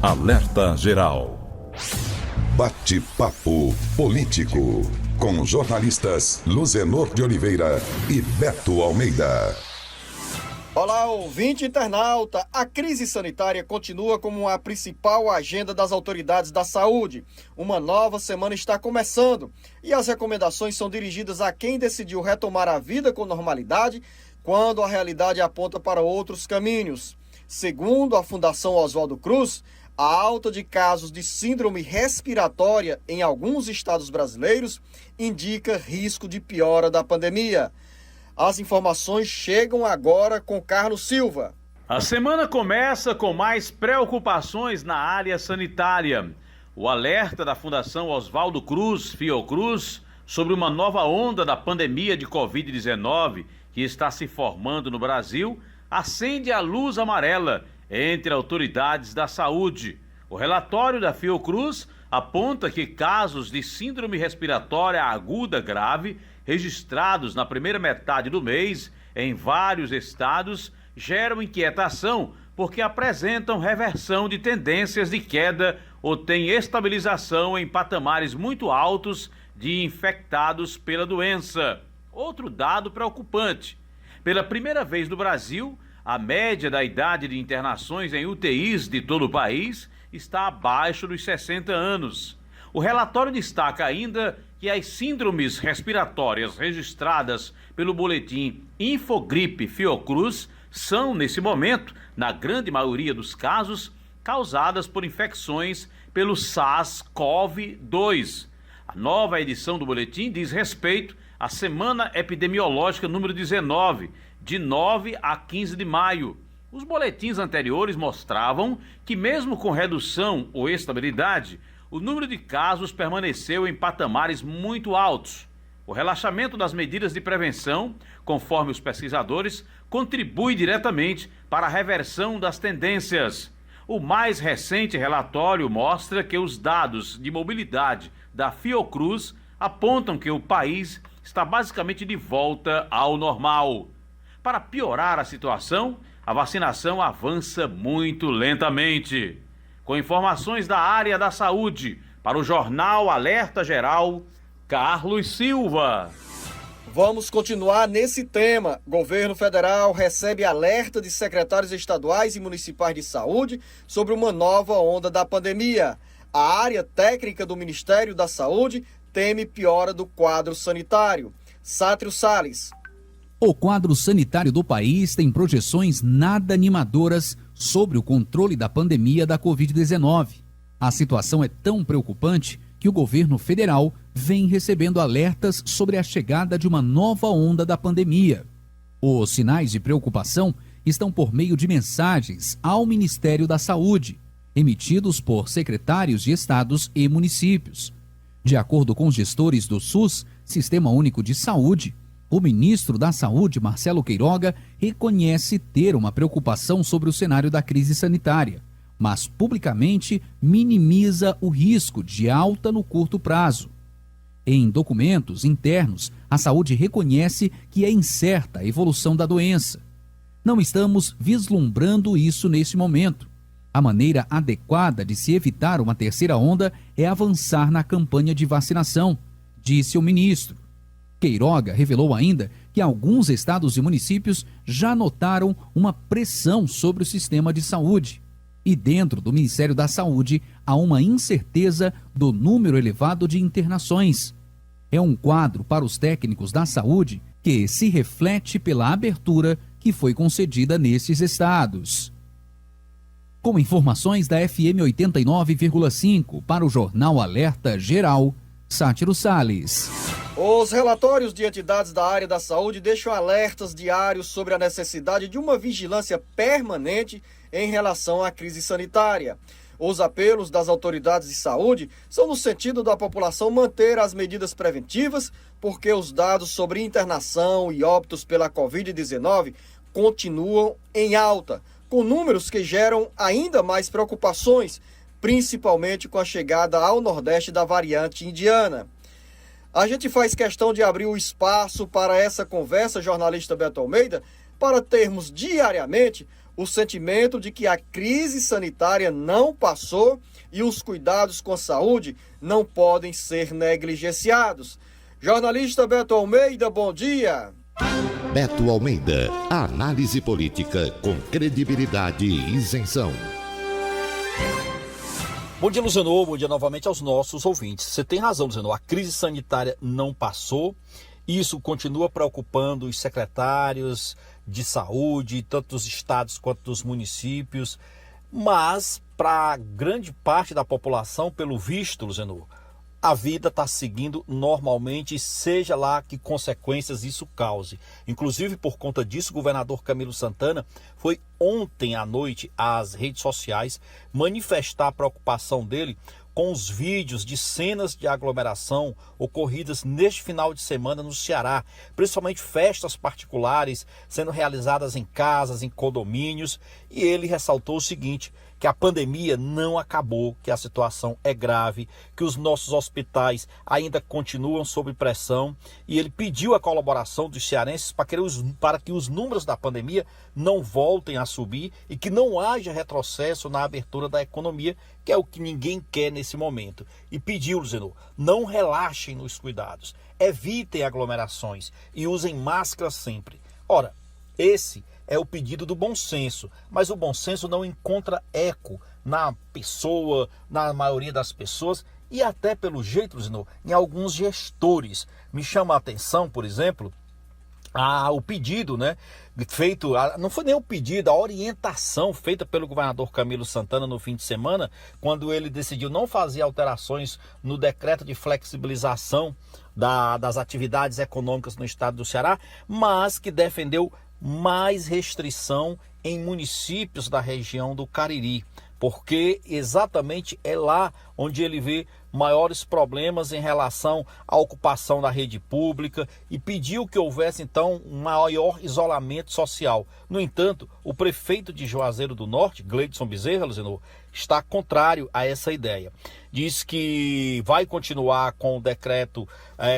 Alerta Geral. Bate-papo político com jornalistas Luzenor de Oliveira e Beto Almeida. Olá, ouvinte internauta. A crise sanitária continua como a principal agenda das autoridades da saúde. Uma nova semana está começando e as recomendações são dirigidas a quem decidiu retomar a vida com normalidade quando a realidade aponta para outros caminhos. Segundo a Fundação Oswaldo Cruz, a alta de casos de síndrome respiratória em alguns estados brasileiros indica risco de piora da pandemia. As informações chegam agora com Carlos Silva. A semana começa com mais preocupações na área sanitária. O alerta da Fundação Oswaldo Cruz, Fiocruz, sobre uma nova onda da pandemia de Covid-19 que está se formando no Brasil, acende a luz amarela entre autoridades da saúde. O relatório da Fiocruz aponta que casos de síndrome respiratória aguda grave registrados na primeira metade do mês em vários estados geram inquietação porque apresentam reversão de tendências de queda ou têm estabilização em patamares muito altos de infectados pela doença. Outro dado preocupante: pela primeira vez no Brasil, a média da idade de internações em UTIs de todo o país está abaixo dos 60 anos. O relatório destaca ainda que as síndromes respiratórias registradas pelo boletim Infogripe Fiocruz são, nesse momento, na grande maioria dos casos, causadas por infecções pelo SARS-CoV-2. A nova edição do boletim diz respeito à Semana Epidemiológica número 19, de 9 a 15 de maio. Os boletins anteriores mostravam que, mesmo com redução ou estabilidade, o número de casos permaneceu em patamares muito altos. O relaxamento das medidas de prevenção, conforme os pesquisadores, contribui diretamente para a reversão das tendências. O mais recente relatório mostra que os dados de mobilidade da Fiocruz apontam que o país está basicamente de volta ao normal. Para piorar a situação, a vacinação avança muito lentamente. Com informações da área da saúde, para o Jornal Alerta Geral, Carlos Silva. Vamos continuar nesse tema. Governo federal recebe alerta de secretários estaduais e municipais de saúde sobre uma nova onda da pandemia. A área técnica do Ministério da Saúde teme piora do quadro sanitário. Sátrio Salles. O quadro sanitário do país tem projeções nada animadoras sobre o controle da pandemia da Covid-19. A situação é tão preocupante que o governo federal vem recebendo alertas sobre a chegada de uma nova onda da pandemia. Os sinais de preocupação estão por meio de mensagens ao Ministério da Saúde, emitidos por secretários de estados e municípios. De acordo com os gestores do SUS, Sistema Único de Saúde, o ministro da Saúde, Marcelo Queiroga, reconhece ter uma preocupação sobre o cenário da crise sanitária, mas publicamente minimiza o risco de alta no curto prazo. Em documentos internos, a saúde reconhece que é incerta a evolução da doença. Não estamos vislumbrando isso neste momento. A maneira adequada de se evitar uma terceira onda é avançar na campanha de vacinação, disse o ministro. Queiroga revelou ainda que alguns estados e municípios já notaram uma pressão sobre o sistema de saúde. E dentro do Ministério da Saúde há uma incerteza do número elevado de internações. É um quadro para os técnicos da saúde que se reflete pela abertura que foi concedida nesses estados. Com informações da FM 89,5 para o Jornal Alerta Geral, Sátiro Salles. Os relatórios de entidades da área da saúde deixam alertas diários sobre a necessidade de uma vigilância permanente em relação à crise sanitária. Os apelos das autoridades de saúde são no sentido da população manter as medidas preventivas, porque os dados sobre internação e óbitos pela Covid-19 continuam em alta, com números que geram ainda mais preocupações, principalmente com a chegada ao Nordeste da variante indiana. A gente faz questão de abrir o espaço para essa conversa, jornalista Beto Almeida, para termos diariamente o sentimento de que a crise sanitária não passou e os cuidados com a saúde não podem ser negligenciados. Jornalista Beto Almeida, bom dia. Beto Almeida, análise política com credibilidade e isenção. Bom dia, Luzenor. Bom dia novamente aos nossos ouvintes. Você tem razão, Luzenor. A crise sanitária não passou. Isso continua preocupando os secretários de saúde, tanto dos estados quanto dos municípios. Mas, para grande parte da população, pelo visto, Luzenor, a vida está seguindo normalmente, seja lá que consequências isso cause. Inclusive, por conta disso, o governador Camilo Santana foi ontem à noite às redes sociais manifestar a preocupação dele com os vídeos de cenas de aglomeração ocorridas neste final de semana no Ceará, principalmente festas particulares sendo realizadas em casas, em condomínios, e ele ressaltou o seguinte: que a pandemia não acabou, que a situação é grave, que os nossos hospitais ainda continuam sob pressão, e ele pediu a colaboração dos cearenses para que os números da pandemia não voltem a subir e que não haja retrocesso na abertura da economia, que é o que ninguém quer nesse momento. E pediu, Luzenor, não relaxem nos cuidados, evitem aglomerações e usem máscara sempre. Ora, esse é o pedido do bom senso, mas o bom senso não encontra eco na pessoa, na maioria das pessoas e até pelo jeito, Luzenor, em alguns gestores. Me chama a atenção, por exemplo, o pedido, feito, não foi nem o pedido, a orientação feita pelo governador Camilo Santana no fim de semana, quando ele decidiu não fazer alterações no decreto de flexibilização das atividades econômicas no estado do Ceará, mas que defendeu mais restrição em municípios da região do Cariri, porque exatamente é lá onde ele vê maiores problemas em relação à ocupação da rede pública e pediu que houvesse então um maior isolamento social. No entanto, o prefeito de Juazeiro do Norte, Gleidson Bezerra, Luzenor, está contrário a essa ideia. Diz que vai continuar com o decreto,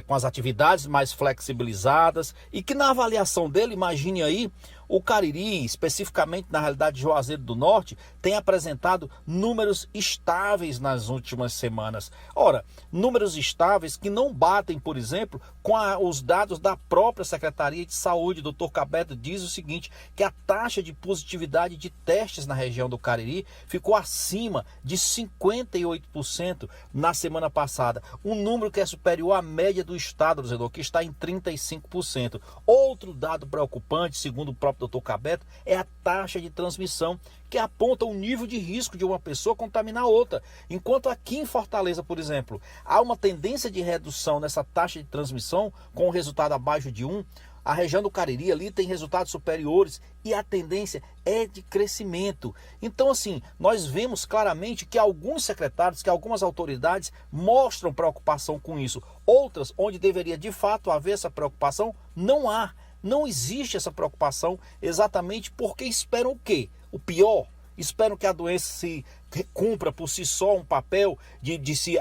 com as atividades mais flexibilizadas e que na avaliação dele, imagine aí, o Cariri, especificamente na realidade Juazeiro do Norte, tem apresentado números estáveis nas últimas semanas. Ora, números estáveis que não batem, por exemplo, com os dados da própria Secretaria de Saúde. O Dr. Cabeto diz o seguinte, que a taxa de positividade de testes na região do Cariri ficou acima de 58% na semana passada. Um número que é superior à média do estado, que está em 35%. Outro dado preocupante, segundo o próprio Dr. Cabeto, é a taxa de transmissão, que aponta o nível de risco de uma pessoa contaminar outra. Enquanto aqui em Fortaleza, por exemplo, há uma tendência de redução nessa taxa de transmissão com o resultado abaixo de 1, a região do Cariri ali tem resultados superiores e a tendência é de crescimento. Então, assim, nós vemos claramente que alguns secretários, que algumas autoridades mostram preocupação com isso. Outras, onde deveria de fato haver essa preocupação, não há. Não existe essa preocupação exatamente porque esperam o quê? O pior. Esperam que a doença se cumpra por si só um papel de se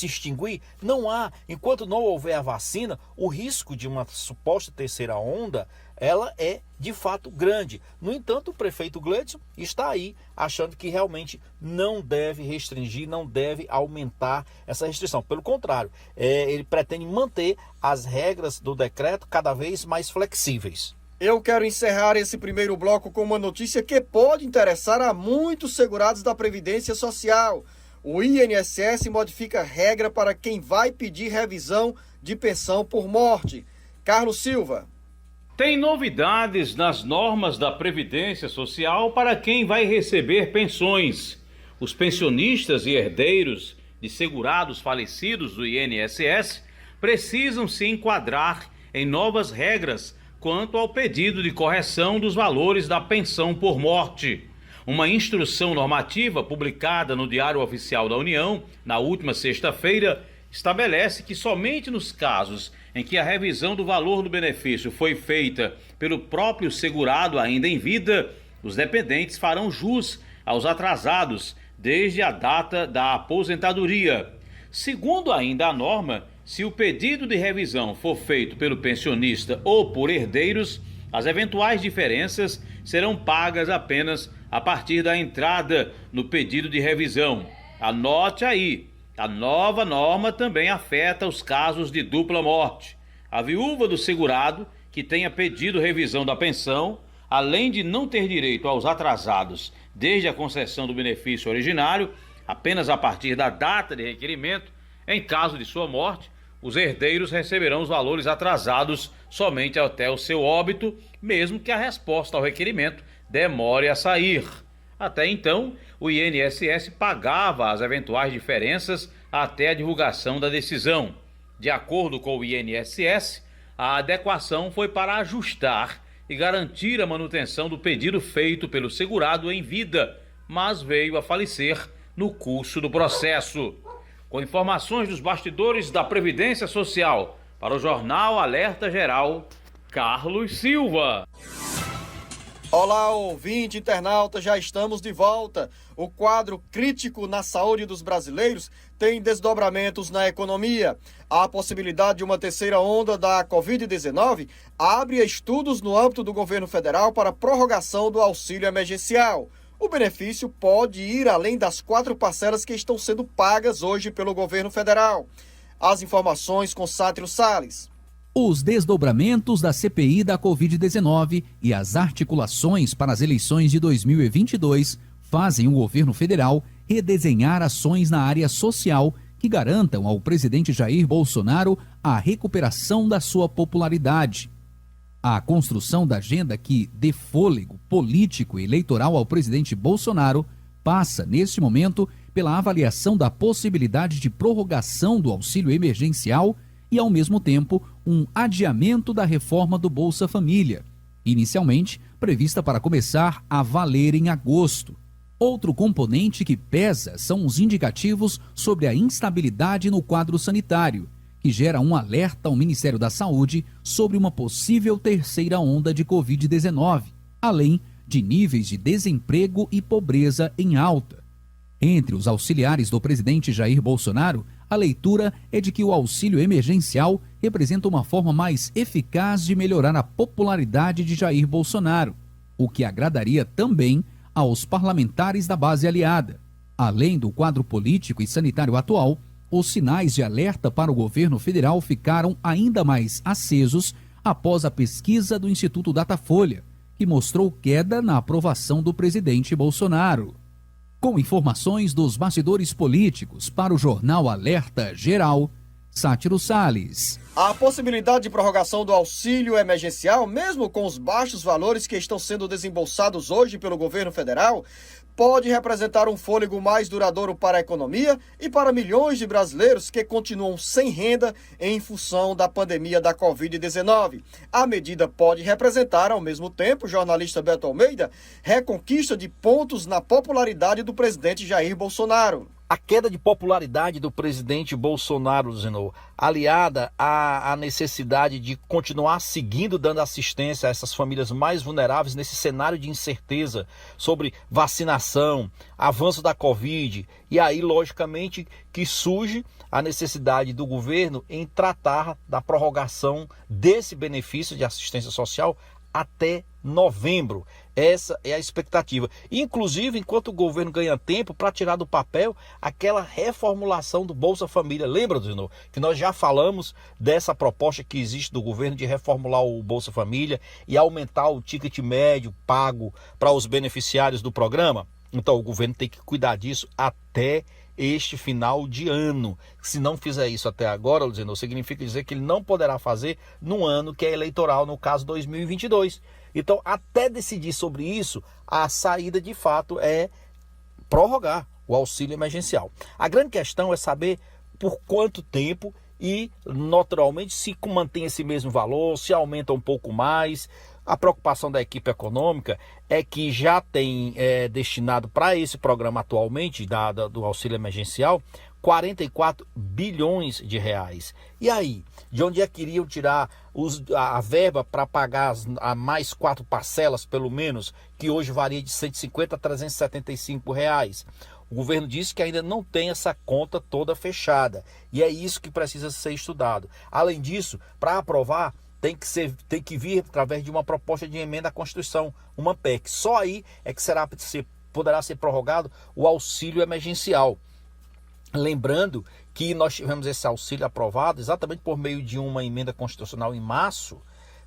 extinguir. Não há. Enquanto não houver a vacina, o risco de uma suposta terceira onda, ela é de fato grande. No entanto, o prefeito Gleidson está aí achando que realmente não deve restringir, não deve aumentar essa restrição. Pelo contrário, ele pretende manter as regras do decreto cada vez mais flexíveis. Eu quero encerrar esse primeiro bloco com uma notícia que pode interessar a muitos segurados da Previdência Social. O INSS modifica a regra para quem vai pedir revisão de pensão por morte. Carlos Silva. Tem novidades nas normas da Previdência Social para quem vai receber pensões. Os pensionistas e herdeiros de segurados falecidos do INSS precisam se enquadrar em novas regras quanto ao pedido de correção dos valores da pensão por morte. Uma instrução normativa publicada no Diário Oficial da União, na última sexta-feira, estabelece que somente nos casos em que a revisão do valor do benefício foi feita pelo próprio segurado ainda em vida, os dependentes farão jus aos atrasados desde a data da aposentadoria. Segundo ainda a norma, se o pedido de revisão for feito pelo pensionista ou por herdeiros, As eventuais diferenças serão pagas apenas a partir da entrada no pedido de revisão. Anote aí, a nova norma também afeta os casos de dupla morte. A viúva do segurado que tenha pedido revisão da pensão, além de não ter direito aos atrasados desde a concessão do benefício originário, apenas a partir da data de requerimento, em caso de sua morte, os herdeiros receberão os valores atrasados somente até o seu óbito, mesmo que a resposta ao requerimento demore a sair. Até então, o INSS pagava as eventuais diferenças até a divulgação da decisão. De acordo com o INSS, a adequação foi para ajustar e garantir a manutenção do pedido feito pelo segurado em vida, mas veio a falecer no curso do processo. Com informações dos bastidores da Previdência Social, para o Jornal Alerta Geral, Carlos Silva. Olá, ouvinte internauta, já estamos de volta. O quadro crítico na saúde dos brasileiros tem desdobramentos na economia. A possibilidade de uma terceira onda da Covid-19 abre estudos no âmbito do governo federal para prorrogação do auxílio emergencial. O benefício pode ir além das 4 parcelas que estão sendo pagas hoje pelo governo federal. As informações com Sátiro Salles. Os desdobramentos da CPI da Covid-19 e as articulações para as eleições de 2022 fazem o governo federal redesenhar ações na área social que garantam ao presidente Jair Bolsonaro a recuperação da sua popularidade. A construção da agenda que dê fôlego político e eleitoral ao presidente Bolsonaro passa, neste momento, pela avaliação da possibilidade de prorrogação do auxílio emergencial e, ao mesmo tempo, um adiamento da reforma do Bolsa Família, inicialmente prevista para começar a valer em agosto. Outro componente que pesa são os indicativos sobre a instabilidade no quadro sanitário, que gera um alerta ao Ministério da Saúde sobre uma possível terceira onda de Covid-19, além de níveis de desemprego e pobreza em alta. Entre os auxiliares do presidente Jair Bolsonaro, a leitura é de que o auxílio emergencial representa uma forma mais eficaz de melhorar a popularidade de Jair Bolsonaro, o que agradaria também aos parlamentares da base aliada. Além do quadro político e sanitário atual, os sinais de alerta para o governo federal ficaram ainda mais acesos após a pesquisa do Instituto Datafolha, que mostrou queda na aprovação do presidente Bolsonaro. Com informações dos bastidores políticos para o Jornal Alerta Geral, Sátiro Salles. A possibilidade de prorrogação do auxílio emergencial, mesmo com os baixos valores que estão sendo desembolsados hoje pelo governo federal, pode representar um fôlego mais duradouro para a economia e para milhões de brasileiros que continuam sem renda em função da pandemia da Covid-19. A medida pode representar, ao mesmo tempo, jornalista Beto Almeida, reconquista de pontos na popularidade do presidente Jair Bolsonaro. A queda de popularidade do presidente Bolsonaro, Zenô, aliada à necessidade de continuar seguindo dando assistência a essas famílias mais vulneráveis nesse cenário de incerteza sobre vacinação, avanço da Covid, e aí, logicamente, que surge a necessidade do governo em tratar da prorrogação desse benefício de assistência social até novembro. Essa é a expectativa. Inclusive, enquanto o governo ganha tempo para tirar do papel aquela reformulação do Bolsa Família. Lembra, Zenô, que nós já falamos dessa proposta que existe do governo de reformular o Bolsa Família e aumentar o ticket médio pago para os beneficiários do programa? Então, o governo tem que cuidar disso até este final de ano. Se não fizer isso até agora, Luciano, significa dizer que ele não poderá fazer no ano que é eleitoral, no caso 2022. Então, até decidir sobre isso, a saída de fato é prorrogar o auxílio emergencial. A grande questão é saber por quanto tempo e, naturalmente, se mantém esse mesmo valor, se aumenta um pouco mais. A preocupação da equipe econômica é que já tem destinado para esse programa atualmente, do auxílio emergencial, 44 bilhões de reais. E aí, de onde é que iriam tirar a verba para pagar a mais 4 parcelas, pelo menos, que hoje varia de 150 a 375 reais? O governo disse que ainda não tem essa conta toda fechada, e é isso que precisa ser estudado. Além disso, para aprovar, tem que vir através de uma proposta de emenda à Constituição, uma PEC. Só aí é que poderá ser prorrogado o auxílio emergencial. Lembrando que nós tivemos esse auxílio aprovado exatamente por meio de uma emenda constitucional em março,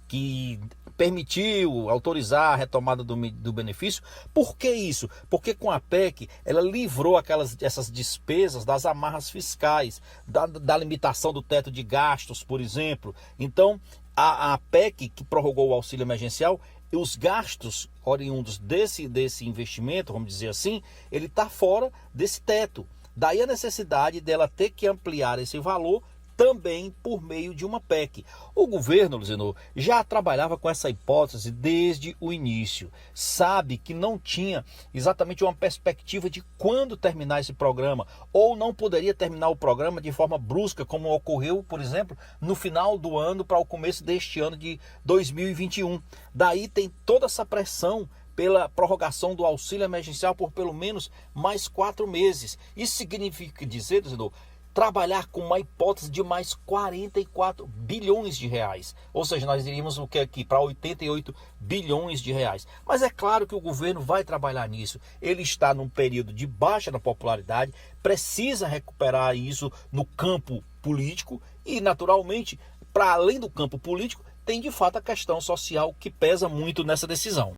que permitiu autorizar a retomada do benefício. Por que isso? Porque com a PEC ela livrou essas despesas das amarras fiscais, da limitação do teto de gastos, por exemplo. Então, a PEC que prorrogou o auxílio emergencial, os gastos oriundos desse investimento, vamos dizer assim, ele está fora desse teto. Daí a necessidade dela ter que ampliar esse valor também por meio de uma PEC. O governo, Luzenor, já trabalhava com essa hipótese desde o início. Sabe que não tinha exatamente uma perspectiva de quando terminar esse programa, ou não poderia terminar o programa de forma brusca, como ocorreu, por exemplo, no final do ano para o começo deste ano de 2021. Daí tem toda essa pressão pela prorrogação do auxílio emergencial por pelo menos mais 4 meses. Isso significa dizer, Luzenor, trabalhar com uma hipótese de mais 44 bilhões de reais. Ou seja, nós iríamos o que aqui para 88 bilhões de reais. Mas é claro que o governo vai trabalhar nisso. Ele está num período de baixa na popularidade, precisa recuperar isso no campo político e, naturalmente, para além do campo político, tem de fato a questão social que pesa muito nessa decisão.